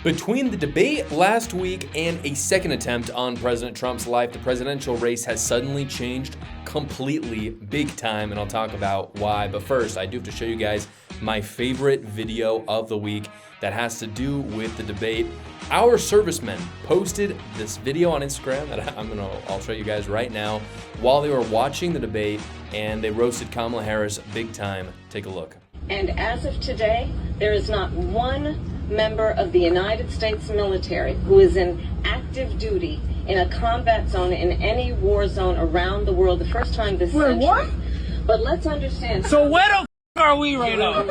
Between the debate last week and a second attempt on President Trump's life, the presidential race has suddenly changed completely, big time, and I'll talk about why. But first, I do have to show you guys my favorite video of the week that has to do with the debate. Our servicemen posted this video on Instagram that I'll show you guys right now while they were watching the debate, and they roasted Kamala Harris big time. Take a look. And as of today, there is not one member of the United States military who is in active duty in a combat zone in any war zone around the world. The first time this century. What? But let's understand. So where the are we right now?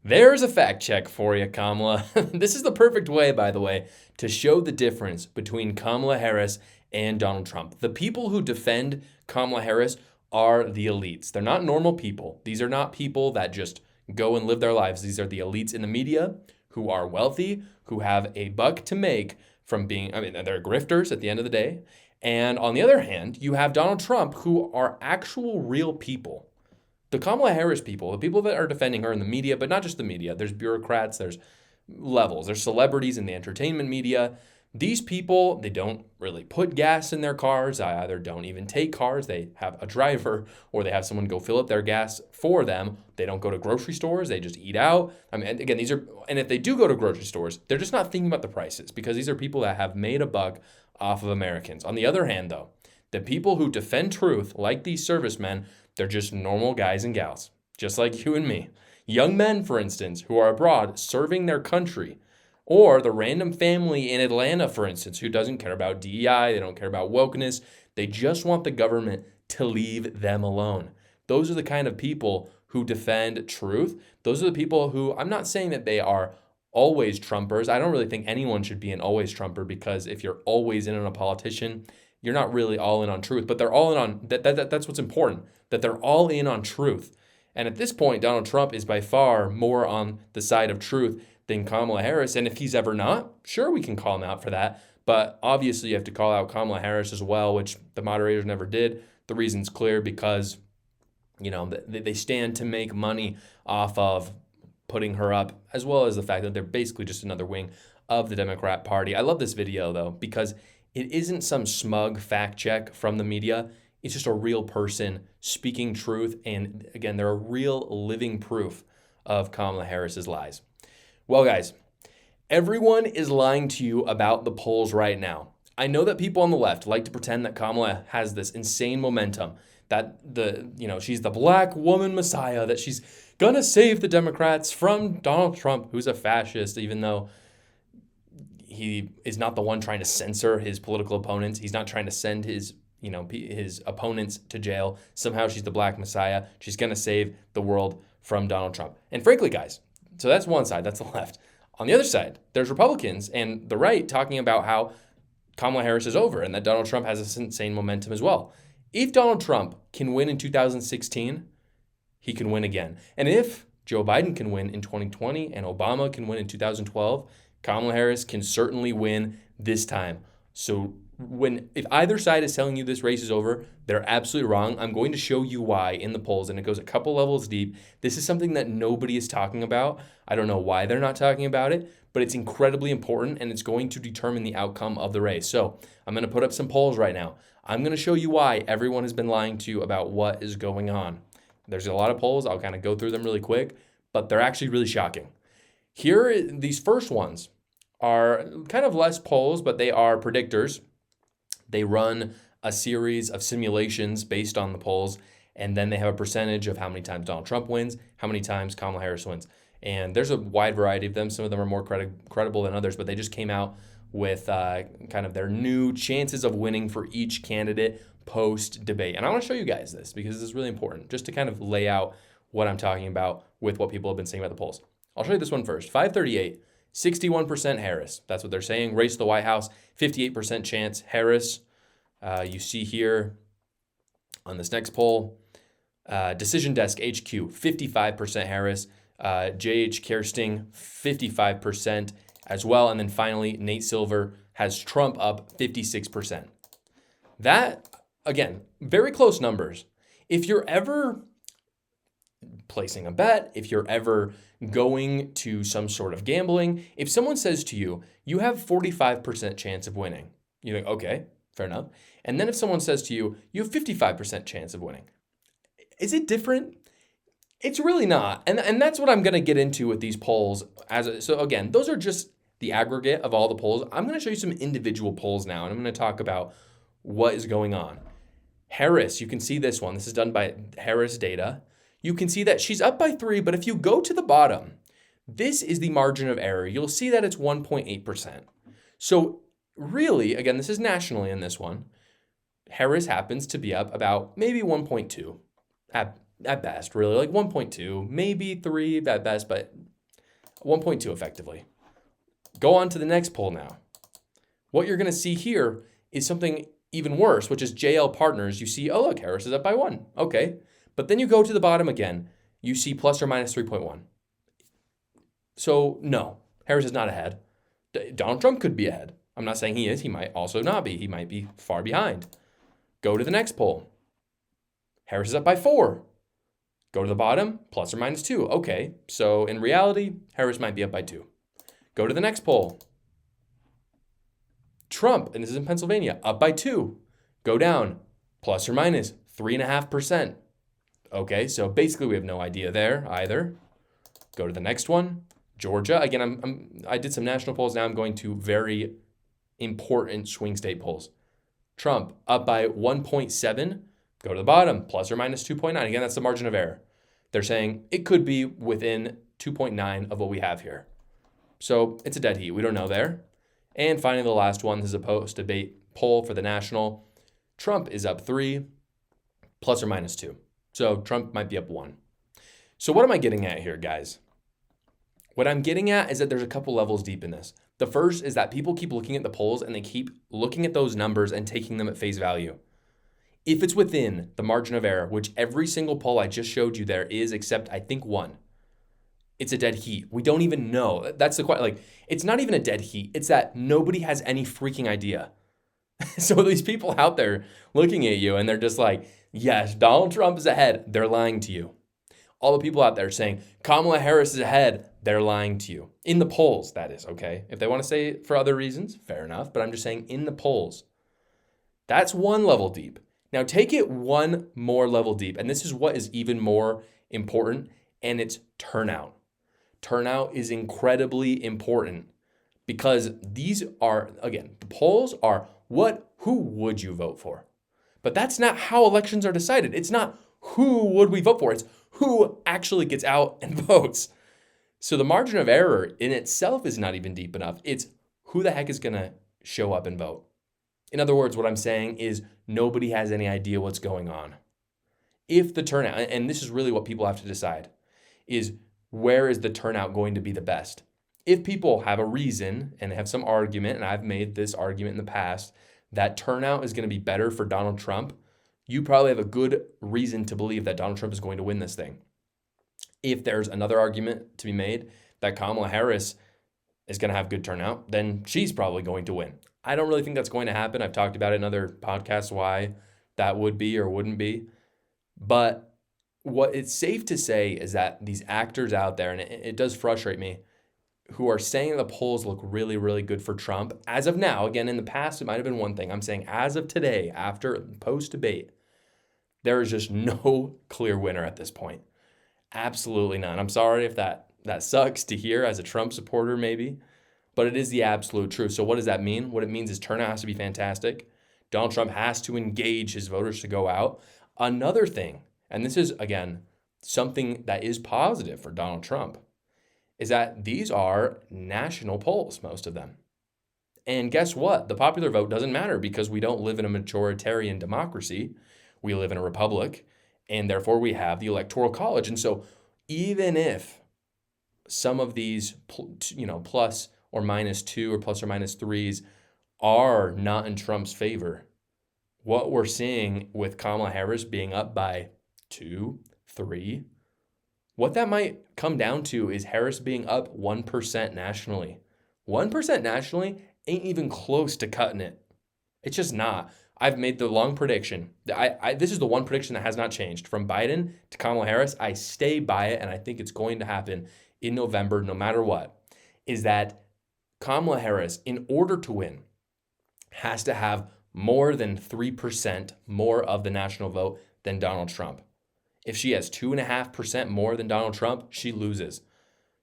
There's a fact check for you, Kamala. This is the perfect way, by the way, to show the difference between Kamala Harris and Donald Trump. The people who defend Kamala Harris are the elites. They're not normal people. These are not people that just go and live their lives. These are the elites in the media who are wealthy, who have a buck to make from being, they're grifters at the end of the day. And on the other hand, you have Donald Trump, who are actual real people. The Kamala Harris people, the people that are defending her in the media, but not just the media. There's bureaucrats, there's levels, there's celebrities in the entertainment media. These people, they don't really put gas in their cars. They either don't even take cars. They have a driver or they have someone go fill up their gas for them. They don't go to grocery stores. They just eat out. Again, and if they do go to grocery stores, they're just not thinking about the prices because these are people that have made a buck off of Americans. On the other hand, though, the people who defend truth, like these servicemen, they're just normal guys and gals, just like you and me. Young men, for instance, who are abroad serving their country. Or the random family in Atlanta, for instance, who doesn't care about DEI, they don't care about wokeness, they just want the government to leave them alone. Those are the kind of people who defend truth. Those are the people who, I'm not saying that they are always Trumpers. I don't really think anyone should be an always Trumper because if you're always in on a politician, you're not really all in on truth, but they're all in on, that's what's important, that they're all in on truth. And at this point, Donald Trump is by far more on the side of truth than Kamala Harris. And if he's ever not, sure, we can call him out for that. But obviously you have to call out Kamala Harris as well, which the moderators never did. The reason's clear because, they stand to make money off of putting her up, as well as the fact that they're basically just another wing of the Democrat Party. I love this video, though, because it isn't some smug fact check from the media. It's just a real person speaking truth. And again, they're a real living proof of Kamala Harris's lies. Well, guys, everyone is lying to you about the polls right now. I know that people on the left like to pretend that Kamala has this insane momentum, that she's the black woman messiah, that she's going to save the Democrats from Donald Trump, who's a fascist, even though he is not the one trying to censor his political opponents. He's not trying to send his opponents to jail. Somehow she's the black messiah. She's going to save the world from Donald Trump. And frankly, guys, so that's one side, that's the left. On the other side, there's Republicans and the right talking about how Kamala Harris is over and that Donald Trump has this insane momentum as well. If Donald Trump can win in 2016, he can win again. And if Joe Biden can win in 2020 and Obama can win in 2012, Kamala Harris can certainly win this time. So if either side is telling you this race is over, they're absolutely wrong. I'm going to show you why in the polls, and it goes a couple levels deep. This is something that nobody is talking about. I don't know why they're not talking about it, but it's incredibly important, and it's going to determine the outcome of the race. So I'm going to put up some polls right now. I'm going to show you why everyone has been lying to you about what is going on. There's a lot of polls. I'll kind of go through them really quick, but they're actually really shocking. These first ones are kind of less polls, but they are predictors. They run a series of simulations based on the polls, and then they have a percentage of how many times Donald Trump wins, how many times Kamala Harris wins. And there's a wide variety of them. Some of them are more credible than others, but they just came out with kind of their new chances of winning for each candidate post-debate. And I want to show you guys this because this is really important, just to kind of lay out what I'm talking about with what people have been saying about the polls. I'll show you this one first. 538. 61% Harris. That's what they're saying. Race to the White House, 58% chance Harris. You see here on this next poll, Decision Desk HQ, 55% Harris. J.H. Kersting, 55% as well. And then finally, Nate Silver has Trump up 56%. That, again, very close numbers. If you're ever placing a bet, if you're ever going to some sort of gambling, if someone says to you, you have 45% chance of winning, you're like, okay, fair enough. And then if someone says to you, you have 55% chance of winning, is it different? It's really not. And that's what I'm going to get into with these polls. So again, those are just the aggregate of all the polls. I'm going to show you some individual polls now, and I'm going to talk about what is going on. Harris, you can see this one. This is done by Harris Data. You can see that she's up by 3, but if you go to the bottom, this is the margin of error. You'll see that it's 1.8%. So really, again, this is nationally in this one. Harris happens to be up about maybe 1.2 at best, really, like 1.2, maybe 3 at best, but 1.2 effectively. Go on to the next poll now. What you're going to see here is something even worse, which is JL Partners. You see, oh, look, Harris is up by 1. Okay. But then you go to the bottom again, you see plus or minus 3.1. So no, Harris is not ahead. Donald Trump could be ahead. I'm not saying he is. He might also not be. He might be far behind. Go to the next poll. Harris is up by 4. Go to the bottom, plus or minus 2. Okay, so in reality, Harris might be up by 2. Go to the next poll. Trump, and this is in Pennsylvania, up by 2. Go down, plus or minus 3.5%. Okay, so basically we have no idea there either. Go to the next one. Georgia, again, I did some national polls. Now I'm going to very important swing state polls. Trump up by 1.7. Go to the bottom, plus or minus 2.9. Again, that's the margin of error. They're saying it could be within 2.9 of what we have here. So it's a dead heat. We don't know there. And finally, the last one, this is a post-debate poll for the national. Trump is up 3, plus or minus 2. So Trump might be up 1. So what am I getting at here, guys? What I'm getting at is that there's a couple levels deep in this. The first is that people keep looking at the polls and they keep looking at those numbers and taking them at face value. If it's within the margin of error, which every single poll I just showed you there is, except I think 1, it's a dead heat. We don't even know. That's the question. Like, it's not even a dead heat. It's that nobody has any freaking idea. So these people out there looking at you and they're just like, yes, Donald Trump is ahead. They're lying to you. All the people out there saying Kamala Harris is ahead, they're lying to you. In the polls, that is, okay? If they want to say it for other reasons, fair enough. But I'm just saying in the polls. That's one level deep. Now take it one more level deep, and this is what is even more important, and it's turnout. Turnout is incredibly important because these are, again, the polls are who would you vote for? But that's not how elections are decided. It's not who would we vote for. It's who actually gets out and votes. So the margin of error in itself is not even deep enough. It's who the heck is going to show up and vote. In other words, what I'm saying is nobody has any idea what's going on. If the turnout, and this is really what people have to decide, is where is the turnout going to be the best? If people have a reason and have some argument, and I've made this argument in the past, that turnout is going to be better for Donald Trump, you probably have a good reason to believe that Donald Trump is going to win this thing. If there's another argument to be made that Kamala Harris is going to have good turnout, then she's probably going to win. I don't really think that's going to happen. I've talked about it in other podcasts why that would be or wouldn't be. But what it's safe to say is that these actors out there, and it does frustrate me, who are saying the polls look really, really good for Trump. As of now, again, in the past, it might have been one thing. I'm saying as of today, after post-debate, there is just no clear winner at this point. Absolutely none. I'm sorry if that sucks to hear as a Trump supporter maybe, but it is the absolute truth. So what does that mean? What it means is turnout has to be fantastic. Donald Trump has to engage his voters to go out. Another thing, and this is, again, something that is positive for Donald Trump, is that these are national polls, most of them. And guess what? The popular vote doesn't matter because we don't live in a majoritarian democracy. We live in a republic, and therefore we have the Electoral College. And so even if some of these, plus or minus 2 or plus or minus 3s are not in Trump's favor, what we're seeing with Kamala Harris being up by 2, 3, what that might come down to is Harris being up 1% nationally. 1% nationally ain't even close to cutting it. It's just not. I've made the long prediction. This is the one prediction that has not changed. From Biden to Kamala Harris, I stay by it, and I think it's going to happen in November, no matter what, is that Kamala Harris, in order to win, has to have more than 3% more of the national vote than Donald Trump. If she has 2.5% more than Donald Trump, she loses.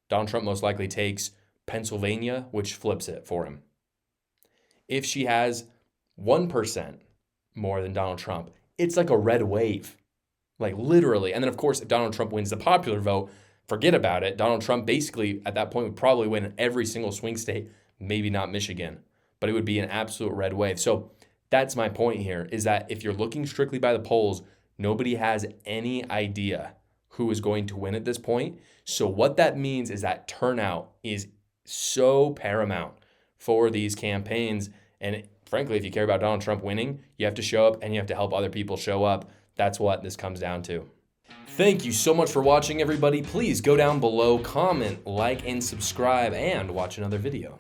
Donald Trump most likely takes Pennsylvania, which flips it for him. If she has 1% more than Donald Trump, it's like a red wave, like literally. And then, of course, if Donald Trump wins the popular vote, forget about it. Donald Trump basically at that point would probably win every single swing state, maybe not Michigan, but it would be an absolute red wave. So that's my point here, is that if you're looking strictly by the polls, nobody has any idea who is going to win at this point. So what that means is that turnout is so paramount for these campaigns. And frankly, if you care about Donald Trump winning, you have to show up and you have to help other people show up. That's what this comes down to. Thank you so much for watching, everybody. Please go down below, comment, like, and subscribe, and watch another video.